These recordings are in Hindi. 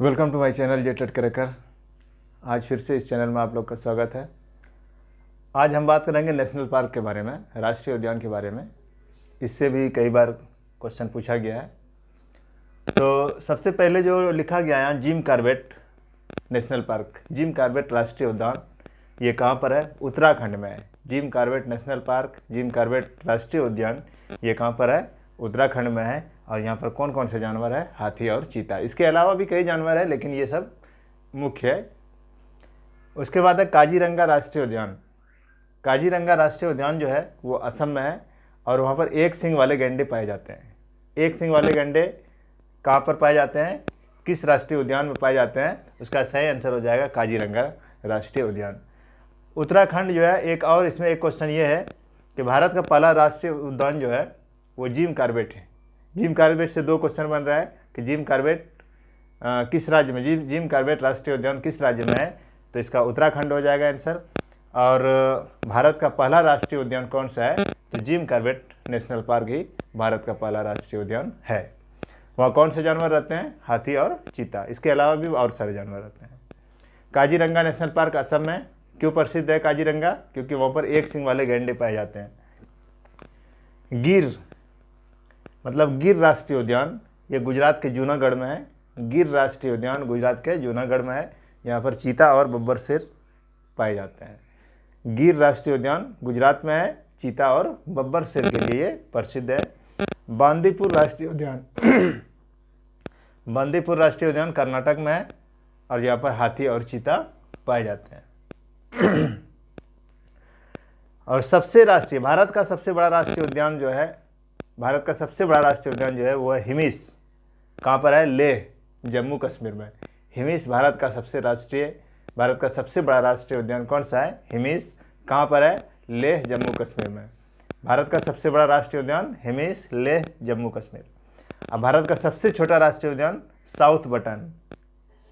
वेलकम टू माय चैनल जेटेड क्रैकर। आज फिर से इस चैनल में आप लोग का स्वागत है। आज हम बात करेंगे नेशनल पार्क के बारे में, राष्ट्रीय उद्यान के बारे में। इससे भी कई बार क्वेश्चन पूछा गया है। तो सबसे पहले जो लिखा गया है यहाँ, Jim Corbett national park, Jim Corbett राष्ट्रीय उद्यान, ये कहाँ पर है? उत्तराखंड में है। Jim Corbett national park, Jim Corbett राष्ट्रीय उद्यान, ये कहाँ पर है? उत्तराखंड में है। और यहाँ पर कौन कौन से जानवर है? हाथी और चीता। इसके अलावा भी कई जानवर है, लेकिन ये सब मुख्य है। उसके बाद है काजीरंगा राष्ट्रीय उद्यान। काजीरंगा राष्ट्रीय उद्यान जो है वो असम में है और वहाँ पर एक सींग वाले गैंडे पाए जाते हैं। एक सींग वाले गैंडे कहाँ पर पाए जाते हैं? किस राष्ट्रीय उद्यान में पाए जाते हैं? उसका सही आंसर हो जाएगा काजीरंगा राष्ट्रीय उद्यान। उत्तराखंड जो है, एक और इसमें एक क्वेश्चन ये है कि भारत का पहला राष्ट्रीय उद्यान जो है वो जिम कॉर्बेट है। जिम कॉर्बेट से दो क्वेश्चन बन रहा है कि जिम कॉर्बेट किस राज्य में, जिम कॉर्बेट राष्ट्रीय उद्यान किस राज्य में है? तो इसका उत्तराखंड हो जाएगा आंसर। और भारत का पहला राष्ट्रीय उद्यान कौन सा है? तो जिम कॉर्बेट नेशनल पार्क ही भारत का पहला राष्ट्रीय उद्यान है। वहाँ कौन से जानवर रहते हैं? हाथी और चीता। इसके अलावा भी और सारे जानवर रहते हैं। काजीरंगा नेशनल पार्क असम में क्यों प्रसिद्ध है काजीरंगा? क्योंकि वहाँ पर एक सींग वाले गैंडे पाए जाते हैं। गिर मतलब गिर राष्ट्रीय उद्यान, ये गुजरात के जूनागढ़ में है। गिर राष्ट्रीय उद्यान गुजरात के जूनागढ़ में है। यहाँ पर चीता और बब्बर शेर पाए जाते हैं। गिर राष्ट्रीय उद्यान गुजरात में है। चीता और बब्बर शेर के लिए प्रसिद्ध है। बांदीपुर राष्ट्रीय उद्यान बांदीपुर राष्ट्रीय उद्यान कर्नाटक में है और यहाँ पर हाथी और चीता पाए जाते हैं। और सबसे राष्ट्रीय, भारत का सबसे बड़ा राष्ट्रीय उद्यान जो है, भारत का सबसे बड़ा राष्ट्रीय उद्यान जो है वो है हिमिस। कहाँ पर है? लेह, जम्मू कश्मीर में। हिमिस भारत का सबसे बड़ा राष्ट्रीय उद्यान कौन सा है? हिमिस। कहाँ पर है? लेह, जम्मू कश्मीर में। भारत का सबसे बड़ा राष्ट्रीय उद्यान हिमिस, लेह, जम्मू कश्मीर। अब भारत का सबसे छोटा राष्ट्रीय उद्यान साउथ बटन।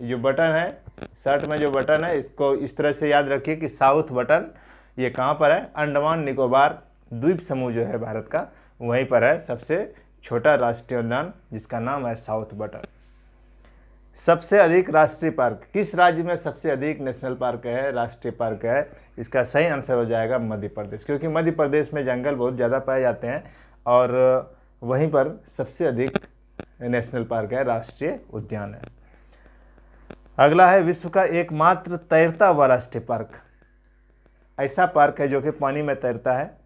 जो बटन है, शर्ट में जो बटन है, इसको इस तरह से याद रखिए कि साउथ बटन, ये कहाँ पर है? अंडमान निकोबार द्वीप समूह जो है भारत का, वहीं पर है सबसे छोटा राष्ट्रीय उद्यान, जिसका नाम है साउथ बटन। सबसे अधिक राष्ट्रीय पार्क, किस राज्य में सबसे अधिक नेशनल पार्क है, राष्ट्रीय पार्क है? इसका सही आंसर हो जाएगा मध्य प्रदेश, क्योंकि मध्य प्रदेश में जंगल बहुत ज़्यादा पाए जाते हैं और वहीं पर सबसे अधिक नेशनल पार्क है, राष्ट्रीय उद्यान है। अगला है विश्व का एकमात्र तैरता हुआ राष्ट्रीय पार्क। ऐसा पार्क है जो कि पानी में तैरता है।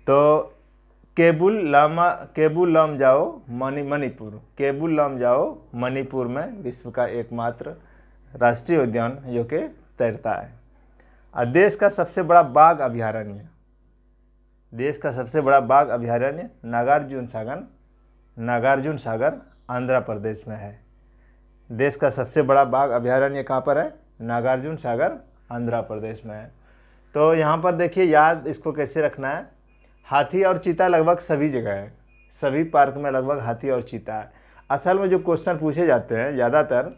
तो केबुल लामजाओ मणिपुर में विश्व का एकमात्र राष्ट्रीय उद्यान जो कि तैरता है। और देश का सबसे बड़ा बाघ अभयारण्य नागार्जुन सागर आंध्र प्रदेश में है। देश का सबसे बड़ा बाघ अभयारण्य कहाँ पर है? नागार्जुन सागर आंध्र प्रदेश में है। तो यहाँ पर देखिए, याद इसको कैसे रखना है। हाथी और चीता लगभग सभी जगह है, सभी पार्क में लगभग हाथी और चीता है। असल में जो क्वेश्चन पूछे जाते हैं ज़्यादातर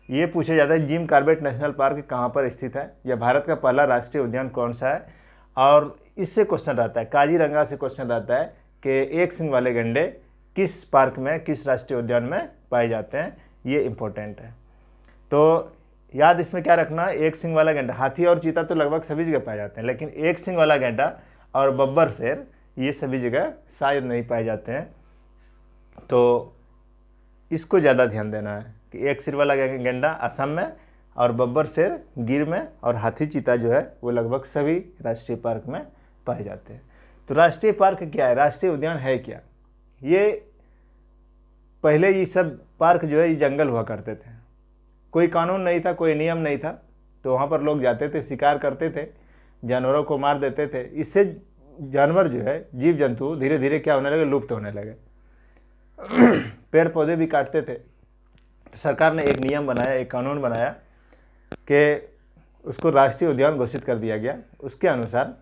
ये पूछे जाता है, जिम कॉर्बेट नेशनल पार्क कहाँ पर स्थित है, या भारत का पहला राष्ट्रीय उद्यान कौन सा है। और इससे क्वेश्चन रहता है, काजीरंगा से क्वेश्चन रहता है कि एक सींग वाले गैंडे किस पार्क में, किस राष्ट्रीय उद्यान में पाए जाते हैं। ये इम्पोर्टेंट है। तो याद इसमें क्या रखना, एक सींग वाला गैंडा, हाथी और चीता तो लगभग सभी जगह पाए जाते हैं, लेकिन एक सींग वाला गैंडा और बब्बर शेर ये सभी जगह शायद नहीं पाए जाते हैं। तो इसको ज़्यादा ध्यान देना है कि एक सिर वाला गैंडा असम में और बब्बर शेर गिर में और हाथी चीता जो है वो लगभग सभी राष्ट्रीय पार्क में पाए जाते हैं। तो राष्ट्रीय पार्क क्या है, राष्ट्रीय उद्यान है क्या? ये पहले ये सब पार्क जो है ये जंगल हुआ करते थे, कोई कानून नहीं था, कोई नियम नहीं था। तो वहाँ पर लोग जाते थे, शिकार करते थे, जानवरों को मार देते थे। इससे जानवर जो है, जीव जंतु धीरे धीरे क्या होने लगे? लुप्त होने लगे। पेड़ पौधे भी काटते थे। तो सरकार ने एक नियम बनाया, एक कानून बनाया कि उसको राष्ट्रीय उद्यान घोषित कर दिया गया। उसके अनुसार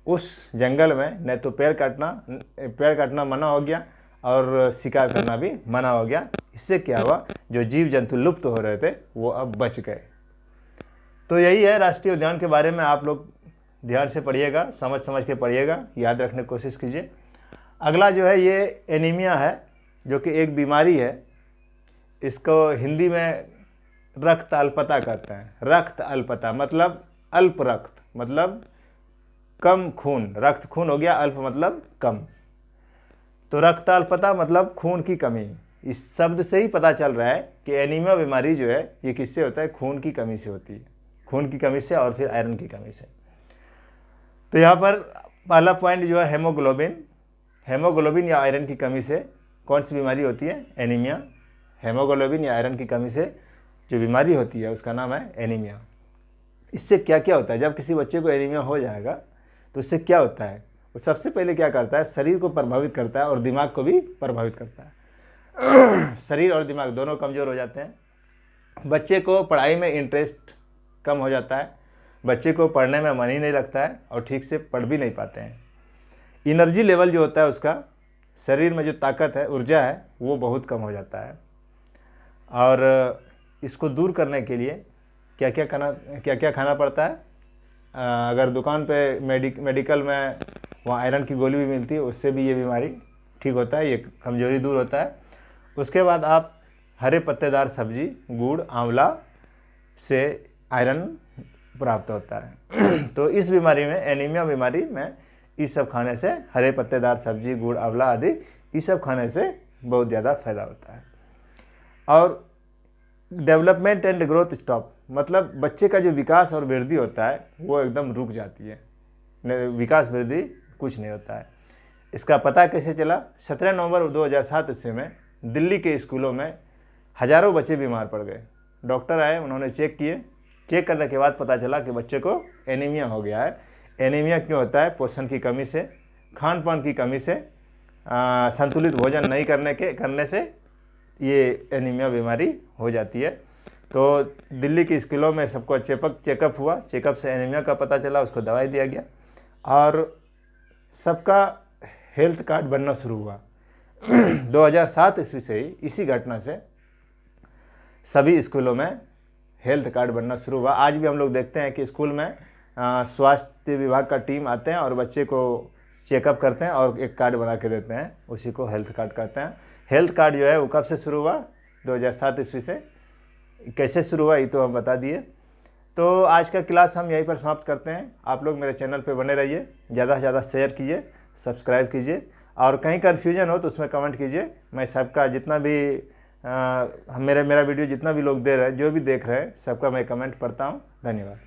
उस जंगल में न तो पेड़ काटना मना हो गया और शिकार करना भी मना हो गया। इससे क्या हुआ, जो जीव जंतु लुप्त हो रहे थे वो अब बच गए। तो यही है राष्ट्रीय उद्यान के बारे में। आप लोग ध्यान से पढ़िएगा, समझ के पढ़िएगा, याद रखने की कोशिश कीजिए। अगला जो है ये एनीमिया है, जो कि एक बीमारी है। इसको हिंदी में रक्त अल्पता कहते हैं। रक्त अल्पता मतलब अल्प रक्त, मतलब कम खून, रक्त खून हो गया, अल्प मतलब कम। तो रक्त अल्पता मतलब खून की कमी। इस शब्द से ही पता चल रहा है कि एनीमिया बीमारी जो है ये किससे होता है, खून की कमी से होती है, खून की कमी से और फिर आयरन की कमी से। तो यहाँ पर पहला पॉइंट जो है हेमोग्लोबिन, हेमोग्लोबिन या आयरन की कमी से कौन सी बीमारी होती है, एनीमिया। हेमोग्लोबिन या आयरन की कमी से जो बीमारी होती है उसका नाम है एनीमिया। इससे क्या क्या होता है, जब किसी बच्चे को एनीमिया हो जाएगा तो उससे क्या होता है, वो सबसे पहले क्या करता है, शरीर को प्रभावित करता है और दिमाग को भी प्रभावित करता है। शरीर और दिमाग दोनों कमज़ोर हो जाते हैं। बच्चे को पढ़ाई में इंटरेस्ट कम हो जाता है, बच्चे को पढ़ने में मन ही नहीं लगता है और ठीक से पढ़ भी नहीं पाते हैं। एनर्जी लेवल जो होता है उसका, शरीर में जो ताकत है, ऊर्जा है, वो बहुत कम हो जाता है। और इसको दूर करने के लिए क्या क्या खाना पड़ता है। अगर दुकान पे मेडिकल में वहाँ आयरन की गोली भी मिलती है, उससे भी ये बीमारी ठीक होता है, ये कमजोरी दूर होता है। उसके बाद आप हरे पत्तेदार सब्जी, गुड़, आंवला से आयरन प्राप्त होता है। तो इस बीमारी में, एनीमिया बीमारी में, इस सब खाने से, हरे पत्तेदार सब्जी, गुड़, आंवला आदि, इस सब खाने से बहुत ज़्यादा फायदा होता है। और डेवलपमेंट एंड ग्रोथ स्टॉप, मतलब बच्चे का जो विकास और वृद्धि होता है वो एकदम रुक जाती है, विकास वृद्धि कुछ नहीं होता है। इसका पता कैसे चला, 17 नवंबर 2007 ईस्वी में दिल्ली के स्कूलों में हज़ारों बच्चे बीमार पड़ गए। डॉक्टर आए, उन्होंने चेक किए, चेक करने के बाद पता चला कि बच्चे को एनीमिया हो गया है। एनीमिया क्यों होता है, पोषण की कमी से, खान पान की कमी से, संतुलित भोजन नहीं करने से ये एनीमिया बीमारी हो जाती है। तो दिल्ली के स्कूलों में सबको चेकअप हुआ, चेकअप से एनीमिया का पता चला, उसको दवाई दिया गया और सबका हेल्थ कार्ड बनना शुरू हुआ। 2007 ईस्वी से ही इसी घटना से सभी स्कूलों में हेल्थ कार्ड बनना शुरू हुआ। आज भी हम लोग देखते हैं कि स्कूल में स्वास्थ्य विभाग का टीम आते हैं और बच्चे को चेकअप करते हैं और एक कार्ड बना के देते हैं, उसी को हेल्थ कार्ड कहते हैं। हेल्थ कार्ड जो है वो कब से शुरू हुआ, 2007 ईस्वी से। कैसे शुरू हुआ ये तो हम बता दिए। तो आज का क्लास हम यहीं पर समाप्त करते हैं। आप लोग मेरे चैनल पे बने रहिए, ज़्यादा से ज़्यादा शेयर कीजिए, सब्सक्राइब कीजिए और कहीं कन्फ्यूजन हो तो उसमें कमेंट कीजिए। मैं सबका जितना भी मेरा वीडियो जितना भी लोग दे रहे हैं, जो भी देख रहे हैं, सबका मैं कमेंट पढ़ता हूँ। धन्यवाद।